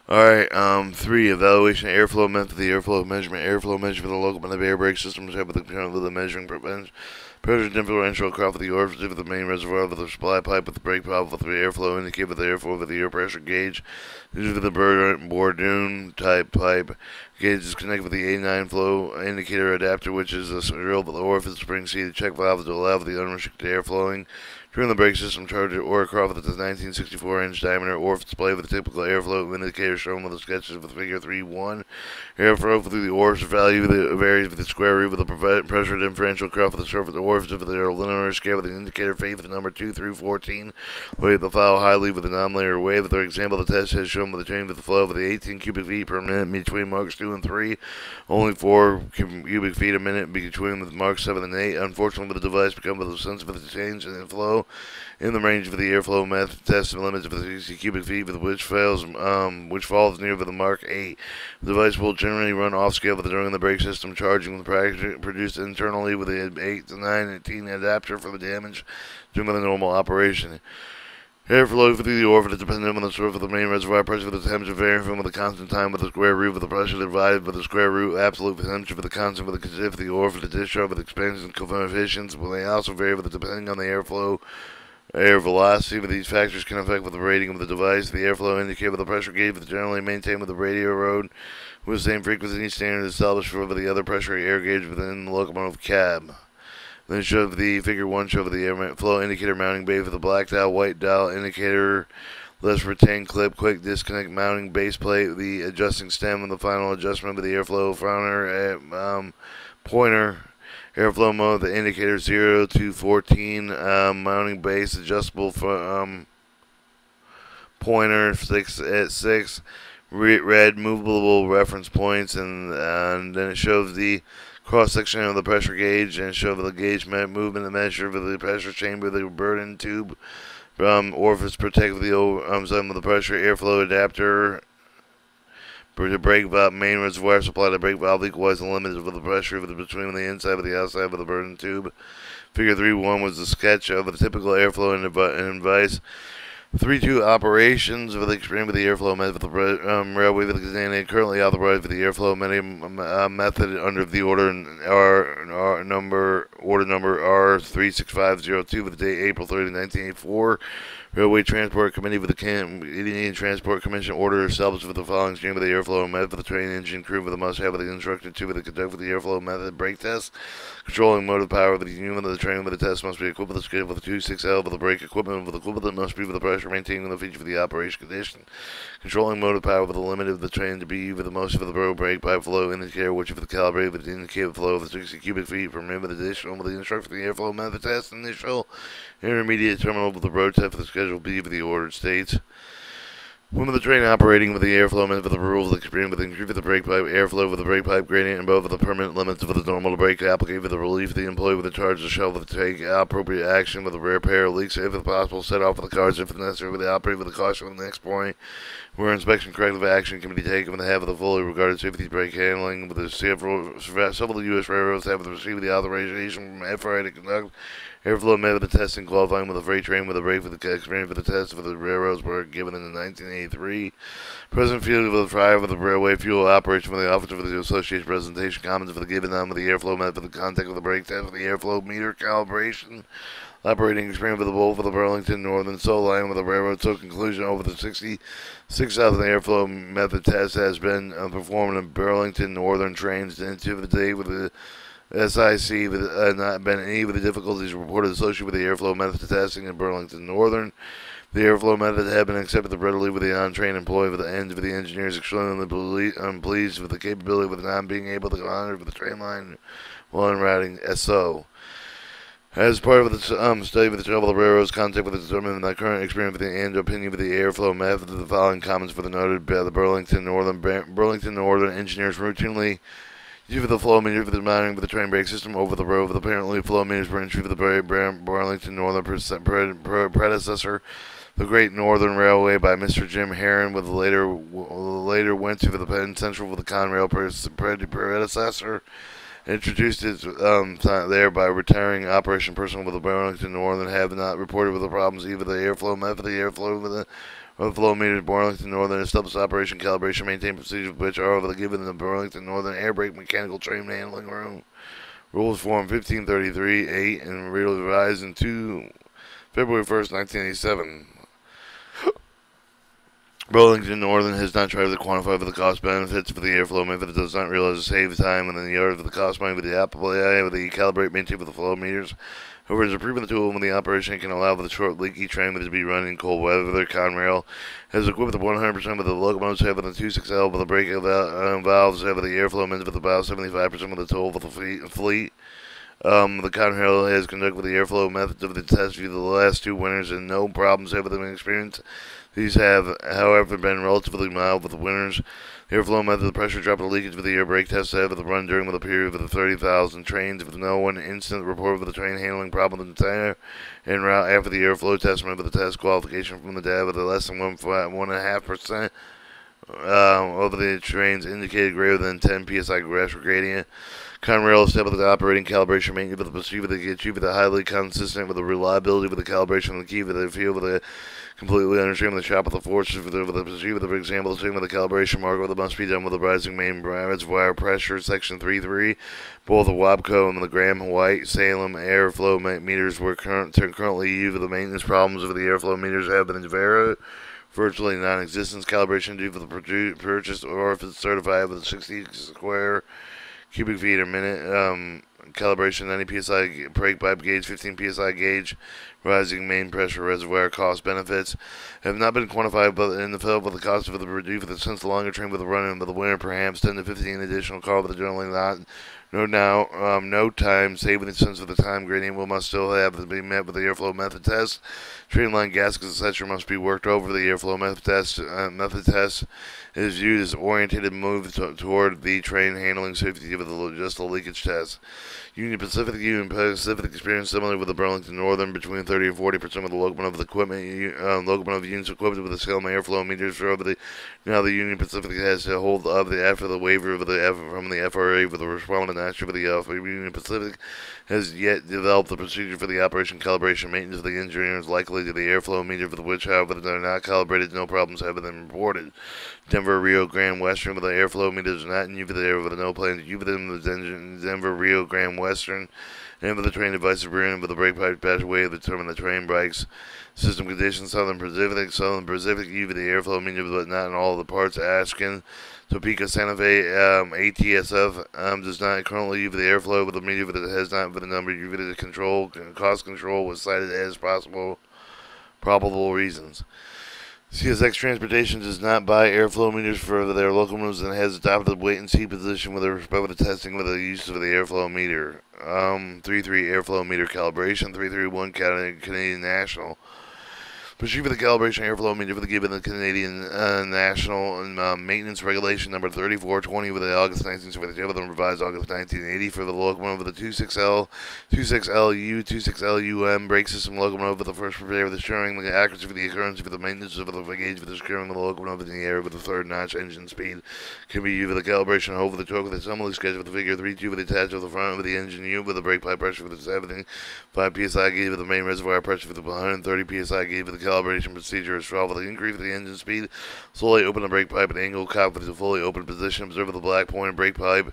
Alright, 3. Evaluation of airflow method, the airflow measurement. Airflow measured with a locomotive air brake system with the measuring pressure differential across the orifice of the main reservoir with the supply pipe with the brake valve with the airflow indicator with the airflow with the air pressure gauge. This is with the Bourdon type pipe. Gauge is connected with the A9 flow indicator adapter, which is a drill with the orifice spring seated check valve to allow for the unrestricted air flowing. During the brake system charger or Croft with the 1964-inch diameter or display with the typical airflow indicator shown with the sketches of figure 3.1. Airflow through the orifice value varies with the square root with the pressure differential Croft with the surface of the orifice with the linear scale with the indicator phase with the number 2 through 14. Wave the file highly with the non-linear wave. For example, the test has shown with the change with the flow of the 18 cubic feet per minute between marks 2 and 3. Only 4 cubic feet a minute between with marks 7 and 8. Unfortunately, the device becomes sensitive to the change in flow in the range of the airflow method test limits of the 60 cubic feet with which falls near the mark 8. The device will generally run off scale during the brake system charging with produced internally with the 8 to 9 adapter for the damage during the normal operation. Airflow through the orifice dependent on the surface of the main reservoir pressure with the temperature varying with the constant time with the square root of the pressure divided by the square root absolute temperature with the constant with the if the orifice discharge with expansion coefficients will they also vary with the depending on the airflow air velocity. With these factors can affect with the rating of the device. The airflow indicator with the pressure gauge is generally maintained with the radio road with the same frequency standard established for the other pressure air gauge within the locomotive cab. Then show the figure 1 show the airflow indicator mounting base with the black dial, white dial indicator, less retain clip, quick disconnect mounting base plate, the adjusting stem, and the final adjustment of the airflow pointer. Airflow mode, the indicator 0 to 14, mounting base, adjustable pointer 6 at 6, red movable reference points, and then it shows the cross section of the pressure gauge and show the gauge movement and measure of the pressure chamber, the Bourdon tube, orifice protect with the some of the pressure airflow adapter. The brake valve, main reservoir supply the brake valve equalize the limits of the pressure between the inside and the outside of the Bourdon tube. Figure 3.1 was the sketch of the typical airflow and device. 3.2 operations with the experience with the airflow method with the railway with the currently authorized with the airflow method under the order number R36502 with the date April 30, 1984. Railway Transport Committee with the Canadian Transport Commission order established with the following stream of the airflow method for the train engine crew with the must have with the instructed to with the conduct with the airflow method brake test. Controlling motive power with the unit of the train with the test must be equipped with the scale with the 2.6L with the brake equipment with the equivalent must be with the pressure maintaining the feature for the operation condition. Controlling motive power with the limit of the train to be with the most of the brake pipe flow indicator which for the calibrated with the indicated flow of the 60 cubic feet per minute with additional with the instruction for the airflow method test initial intermediate terminal with the road test for the schedule B for the ordered states. When the train operating with the airflow method for the rules of experience with increase with the brake pipe airflow with the brake pipe gradient and both of the permanent limits of the normal brake applicate with the relief of the employee with the charge of shell with the take appropriate action with the repair leaks if possible set off with the cars if necessary with the operate with the caution with the next point where inspection corrective action can be taken with the half of the fully regarded safety brake handling with the several U.S. railroads have received the authorization from FRA to conduct airflow method testing qualifying with a freight train with a brake for the experience for the test for the railroads were given in 1983. President Field with the fryer with the railway fuel operation for the officer for the association presentation comments for the given on with the airflow method for the contact with the brake test for the airflow meter calibration. Operating experience with the Wolf of the Burlington Northern Soul Line with the railroad. So conclusion over the 66,000 airflow method test has been performed in Burlington Northern trains into the day with the SIC with not been any of the difficulties reported associated with the airflow method testing in Burlington Northern. The airflow method had been accepted readily with the on-train employee with the ends of the engineers extremely pleased with the capability with not being able to honor with the train line while en routing SO. As part of the study with the travel of the railroads, contact with the determinant the current experience with the and opinion with the airflow method, the following comments for the noted by the Burlington Northern engineers routinely use for the flow meter for the mounting of the train brake system over the road with apparently flow meters were entry for the Burlington Northern predecessor, the Great Northern Railway by Mr. Jim Herron, with later went to the Penn Central with the Conrail predecessor. Introduced it there by retiring operation personnel with the Burlington Northern have not reported with the problems either the airflow method, the airflow with the of the flow meters, Burlington Northern established operation calibration maintain procedures which are over the given the Burlington Northern Air Brake Mechanical Train Handling Room. Rules Form 1533-8 and revised in February 1st, 1987. Burlington Northern has not tried to quantify for the cost benefits for the airflow method. It does not realize to save time and then the order for the cost money with the applicable with the calibrate maintain for the flow meters. However, it is improving the tool when the operation can allow for the short leaky train to be run in cold weather. Conrail has equipped with 100% of the locomotives have the 26L with the brake valves have the airflow meant with about 75% of the total for the fleet. The Conrail has conducted the airflow methods of the test view the last 2 winters and no problems have been experienced. These have, however, been relatively mild with the winters. The airflow method, the pressure drop and leakage with the air brake test have the run during the period of the 30,000 trains with no one incident reported with the train handling problem in the entire en route after the airflow test with the test qualification from the data with less than 1.5% over the trains indicated greater than 10 psi pressure gradient. Conrail established the operating calibration maintenance with the procedure that achieve the highly consistent with the reliability with the calibration of the key with the field with the completely understanding the shop of the forces with the procedure for example the same with the calibration marker that must be done with the rising main reservoir pressure section 3.3. Both the WABCO and the Graham White Salem airflow meters were currently used with the maintenance problems of the airflow meters have been virtually non-existent. Calibration due for the purchase or if it's certified with 60 square cubic feet a minute. Calibration 90 psi brake pipe gauge, 15 psi gauge, rising main pressure reservoir cost benefits have not been quantified, but in the field with the cost of the reduce for the since the longer train with the running with the winter perhaps 10 to 15 additional car with the generally not no time saving the sense of the time gradient will must still have to be met with the airflow method test. Train line gaskets etc. must be worked over the airflow method test. Method test is viewed as oriented and moved toward the train handling safety with just a leakage test. Union Pacific experience similar with the Burlington Northern between 30 and 40% of the locomotive equipment. Locomotive units equipped with the Salem airflow meters for over the now the Union Pacific has to hold of the after the waiver of the from the FRA for the respondent action for the Union Pacific has yet developed the procedure for the operation calibration maintenance of the engineers likely to the airflow meter for which however they are not calibrated no problems have been reported. Denver Rio Grande Western with the airflow meters are not in use there with no plan to use them the Denver Rio Grande Western and with the train devices rear with the brake pipe passageway to determine the train brakes. System conditions Southern Pacific use the airflow meter but not in all the parts. Ashken Topeka Santa Fe ATSF does not currently use the airflow with the meter but it has not for the number of control cost control was cited as probable reasons. CSX Transportation does not buy airflow meters for their locomotives and has adopted a wait-and-see position with respect to the testing with the use of the airflow meter. 3.3 airflow meter calibration, 3.3.1 Canadian National. Procedure for the calibration airflow meter for the given the Canadian National Maintenance Regulation number 3420 with the August 1972 with the revised August 1980 for the locomotive with the 26L, 26LU, 26LUM brake system locomotive with the first prepare the steering, the accuracy for the occurrence for the maintenance of the gauge for the steering of the locomotive in the air with the third notch engine speed can be used for the calibration hole for the choke with the assembly schedule with the figure 3.2 with the attached of the front with the engine unit with the brake pipe pressure for the 75 psi gauge with the main reservoir pressure for the 130 psi gauge with the calibration procedure is followed with the increase of the engine speed. Slowly open the brake pipe and angle cock with the fully open position. Observe the black pointer brake pipe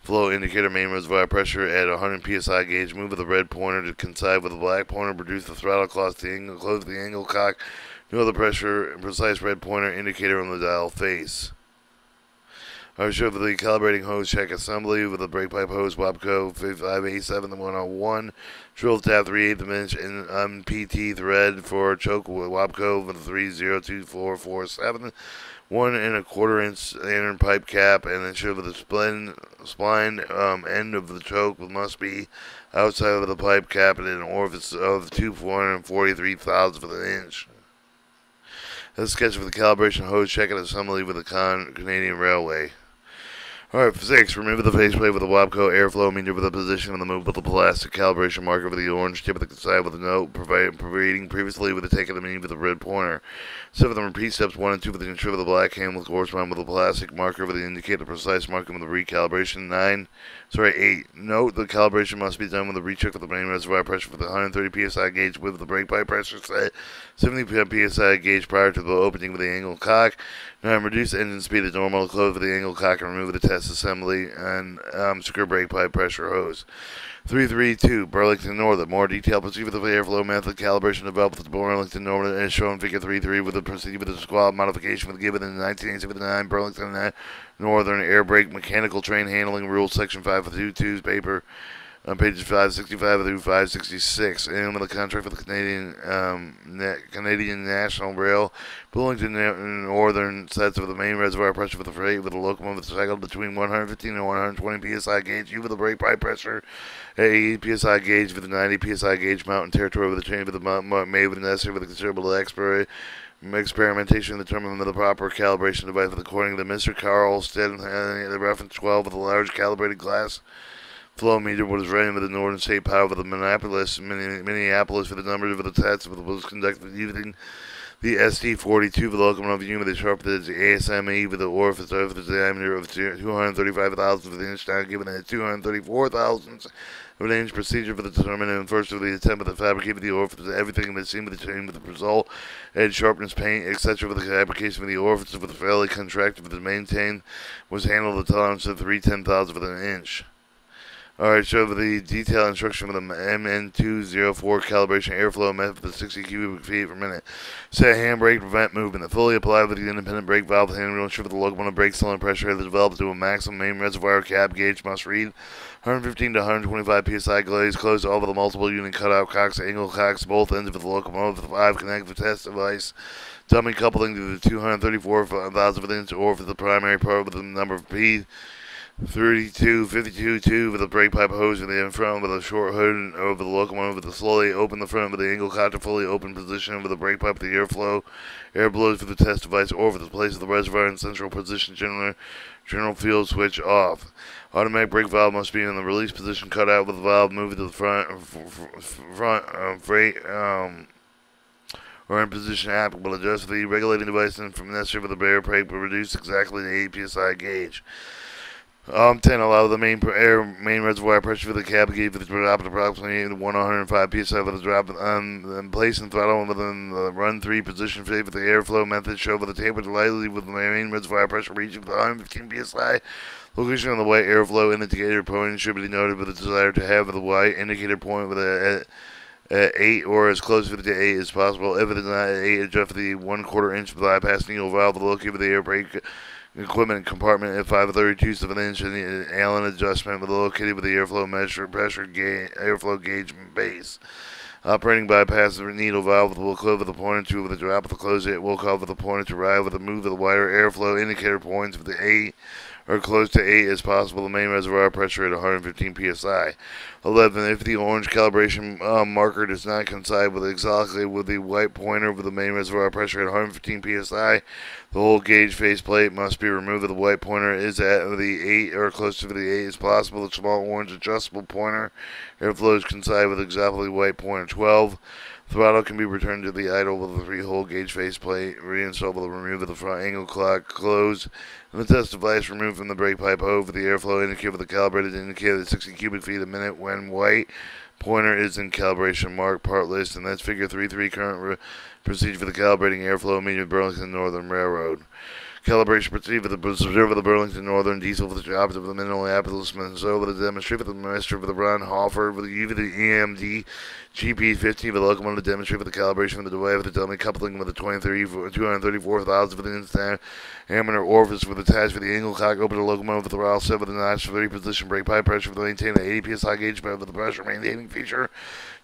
flow indicator main reservoir pressure at 100 psi gauge. Move with the red pointer to coincide with the black pointer. Produce the throttle close the angle. Close the angle cock. Know the pressure and precise red pointer indicator on the dial face. I show for the calibrating hose check assembly with the brake pipe hose WABCO 587-101. Drill tab 3/8 inch in PT thread for choke with WABCO with 302447. 1 1/4 inch iron pipe cap and then show for the spline end of the choke must be outside of the pipe cap and an orifice of 243 thousandths of an inch. This sketch for the calibration hose check and assembly with the Canadian Railway. Alright, 6. Remove the faceplate with a Wabco airflow meter with a position of the move with the plastic calibration marker with the orange tip of the side with a note providing previously with the take of the meaning with the red pointer. 7. Repeat steps 1 and 2 with the control of the black hand with correspond with the plastic marker with the indicator precise marking with the recalibration. 8. Note the calibration must be done with a recheck of the main reservoir pressure for the 130 psi gauge with the brake pipe pressure set 70 psi gauge prior to the opening with the angle cock. 9. Reduce engine speed to normal, close with the angle cock and remove the test assembly and secure brake pipe pressure hose. 332 Burlington Northern. More detailed proceed with the airflow method calibration developed with the Burlington Northern as shown in Figure 3.3 with the proceed with the squad modification with given in 1979 Burlington Northern Air Brake Mechanical Train Handling Rules Section 522 paper on pages 565 through 566, and with a contract with the Canadian National Rail, Burlington Northern sets with the main reservoir pressure for the freight with the locomotive cycled between 115 and 120 psi gauge. U with the brake pipe pressure at 80 psi gauge with the 90 psi gauge mountain territory with the chain with the made with the necessary with the considerable experimentation to determine the proper calibration device with according to Mr. Carl Stead, the reference 12 with a large calibrated glass flow meter was running with the Northern State Power with the Minneapolis for the numbers of the tests was conducted using the SD42 for the locomotive unit with the sharp the ASME with the orifice of the diameter of 235 thousandths of an inch down given at 234 thousandths of an inch procedure for the determinant first of the attempt of the fabricate with the orifice everything that's seen with the chain with the result edge sharpness paint etc for the fabrication of the orifice with the fairly contracted with the maintain was handled the tolerance of 3/10,000 of an inch. Alright, so for the detailed instruction for the MN204 calibration airflow method for the 60 cubic feet per minute. Set handbrake to prevent movement. The fully applied with the independent brake valve hand wheel ensure that the locomotive brake cylinder pressure has developed to a maximum main reservoir cab gauge must read 115 to 125 psi glaze closed all of the multiple unit cutout cocks, angle cocks, both ends of the locomotive with 5 connected test device. Dummy coupling to the 234,000 inch or for the primary part with the number of P. 32, 52, 2 with a brake pipe hose in the front with a short hood over the locomotive with a slowly open the front with the angle cock to fully open position with the brake pipe with the airflow, air blows for the test device or for the place of the reservoir in central position general field switch off. Automatic brake valve must be in the release position cut out with the valve moving to the front freight or in position applicable. Adjust the regulating device and from necessary for the brake pipe will reduce exactly the 8 psi gauge. 10. Allow the main reservoir pressure for the cab gauge for the drop at approximately 105 psi for the drop and place and throttle within the run 3 position for the airflow method. Show for the taper lightly with the main reservoir pressure reaching the 115 psi. Location on the white airflow indicator point should be noted with the desire to have the white indicator point with a 8 or as close to the 8 as possible. If it is not at 8, adjust the 1/4 inch bypass needle valve located with the air brake equipment compartment at 5/32 of an inch and the Allen adjustment located with the airflow airflow gauge base. Operating bypass the needle valve will close with the pointer to with the drop of the close it will call with the pointer to arrive with the move of the wider airflow indicator points with the 8 or close to 8 as possible. The main reservoir pressure at 115 psi. 11. If the orange calibration marker does not coincide with exactly with the white pointer with the main reservoir pressure at 115 psi, the whole gauge faceplate must be removed. If the white pointer is at the 8 or close to the 8 as possible, the small orange adjustable pointer airflows coincide with exactly white pointer. 12. Throttle can be returned to the idle with the 3-hole gauge faceplate reinstalled with the remove of the front angle clock closed and the test device removed from the brake pipe over the airflow indicator with the calibrated indicator at 60 cubic feet a minute when white pointer is in calibration mark part list, and that's Figure 3.3 current procedure for the calibrating airflow meter Burlington Northern Railroad. Calibration procedure for the preserve of the Burlington Northern diesel for the jobs of the Minneapolis, Minnesota, the demonstrator for the minister for the Ron Hoffer, for the EMD GP50 for the locomotive demonstrator for the calibration of the device for the dummy coupling with the 234,000 for the instant amateur orifice with attached for the angle cock open the locomotive with the throttle set with the notch for 3 position brake pipe pressure for the maintain the 80 psi gauge for the pressure maintaining feature.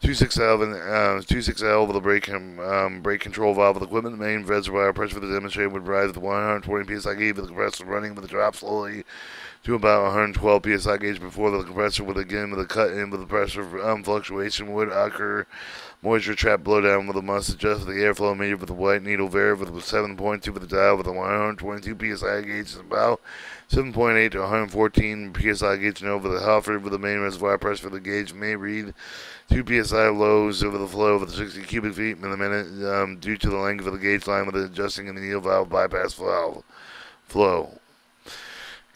26L with a brake control valve with equipment. The main reservoir pressure for the demonstrator would rise with 120 psi gauge with the compressor running with a drop slowly to about 112 psi gauge before the compressor would again with a cut in with the pressure fluctuation would occur. Moisture trap blowdown with a must adjust the airflow meter with a white needle variable with 7.2 with the dial with a 122 psi gauge is about 7.8 to 114 psi gauge, and over the hopper with the main reservoir pressure for the gauge may read 2 psi lows over the flow of the 60 cubic feet in a minute due to the length of the gauge line with adjusting in the needle valve bypass valve flow.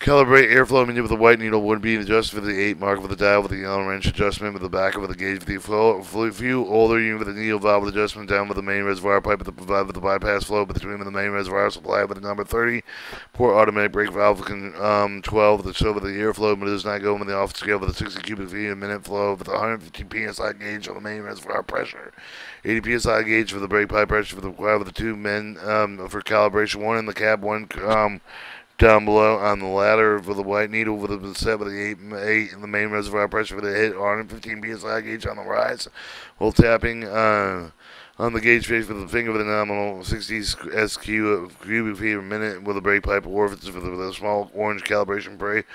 Calibrate airflow meter with a white needle would be adjusted for the 8 mark with the dial with the Allen wrench adjustment with the back of the gauge with the flow. Few older unit with the needle valve with adjustment down with the main reservoir pipe with the bypass flow between the main reservoir supply with the number 30. Port automatic brake valve 12 with the show with the airflow, but it does not go in the off scale with the 60 cubic feet a minute flow with 150 psi gauge on the main reservoir pressure. 80 psi gauge for the brake pipe pressure for the 2 men for calibration. 1 in the cab, 1 down below on the ladder for the white needle with the set with the 8 in the main reservoir pressure for the hit 115 psi gauge on the rise while tapping on the gauge face with the finger with a nominal 60 SQ cubic feet a minute with a brake pipe orifice with a small orange calibration brake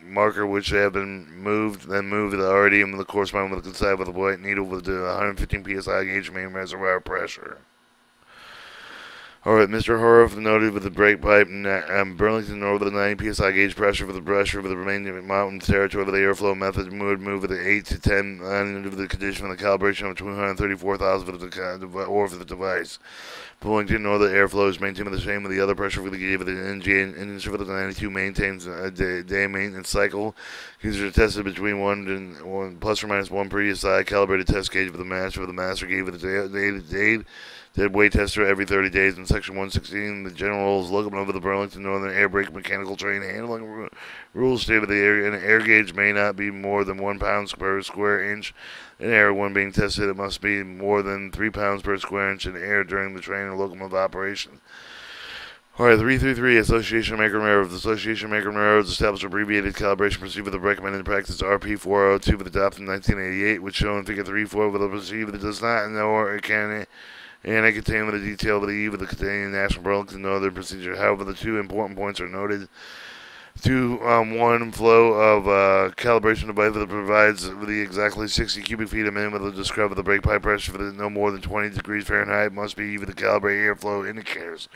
marker which have been moved, then move the RDM with the corresponding with the side with the white needle with the 115 psi gauge main reservoir pressure. Alright, Mr. Horov noted with the brake pipe Burlington over the 90 psi gauge pressure for the remaining mountain territory with the airflow method would move with the 8 to 10 under the condition of the calibration of 234,000 for the device. Burlington or the airflow is maintained the same with the other pressure for the gauge with the engine for the 92 maintains a day maintenance cycle. These are tested between 1 plus or minus 1 per psi calibrated test gauge for the master gauge with the dead weight tester every 30 days. In Section 116, the general's locomotive of the Burlington Northern Air Brake Mechanical Train handling rules state that an air gauge may not be more than 1 pound per square inch in air. When being tested, it must be more than 3 pounds per square inch in air during the train or locomotive operation. Alright, 333, Association of American Railroads. The Association of American Railroads established abbreviated calibration procedure for the recommended practice RP402 with adopted in 1988, which shown in Figure 3.4 with a procedure that does not nor it can and I contain with a detail of the eve of the Canadian National Burlington Northern procedure. However, the 2 important points are noted. 1 flow of calibration device that provides the exactly 60 cubic feet a minute with a describe of the brake pipe pressure for the no more than 20 degrees Fahrenheit must be even the calibrate airflow indicators.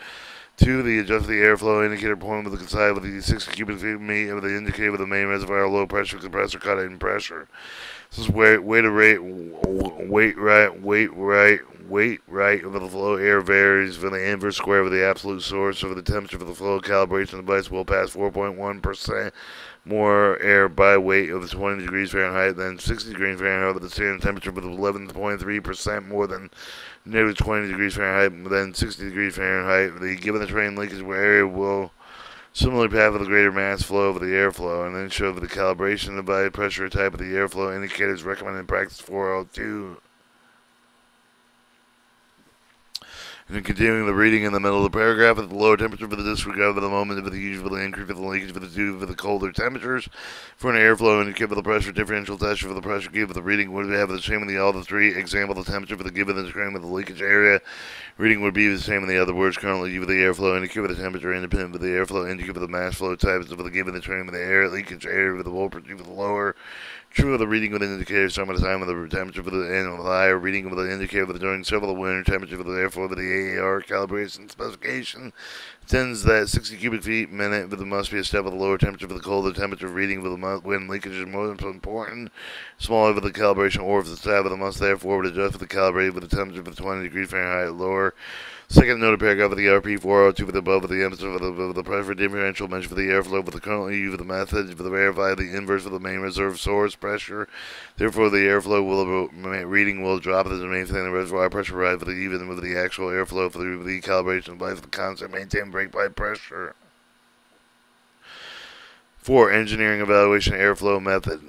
2, the adjust the airflow indicator point with the side with the 60 cubic feet of meat with the indicator with the main reservoir low pressure compressor cut in pressure. This is weight right of the flow air varies from the inverse square of the absolute source of the temperature for the flow calibration device will pass 4.1% more air by weight of 20 degrees Fahrenheit than 60 degrees Fahrenheit with the standard temperature with 11.3% more than negative 20 degrees Fahrenheit than 60 degrees Fahrenheit. Given the train linkage area will similarly path of the greater mass flow of the airflow, and then show the calibration of the pressure type of the airflow indicators recommended in practice 402. And then continuing the reading in the middle of the paragraph, at the lower temperature for the disregard for the moment of the usual increase for the leakage for the two for the colder temperatures. For an airflow indicator for the pressure differential test for the pressure given the reading would have the same in all the 3. Example, the temperature for the given the screen with the leakage area reading would be the same in the other words. Currently, with the airflow indicator for the temperature independent of the airflow indicator for the mass flow types for the given the train with the air leakage area with the voltage for the lower. True of the reading with an indicator some of the time of the temperature for the and with the higher reading with an indicator for the during several winter temperature for the airflow with the AAR calibration specification tends that 60 cubic feet minute with the must be a step of the lower temperature for the colder temperature reading with the wind leakage is most important. Smaller for the calibration or for the tab of the must therefore would adjust for the calibrated with the temperature for 20 degrees Fahrenheit lower. Second noted paragraph of the RP402 for the above of the emphasis of the pressure differential measure for the airflow for the currently used for the method for the verify the inverse for the main reserve source pressure. Therefore, the airflow reading will drop as the maintain the reservoir pressure right for the even with the actual airflow for the calibration device for the constant maintain brake pipe pressure. 4. Engineering evaluation airflow method.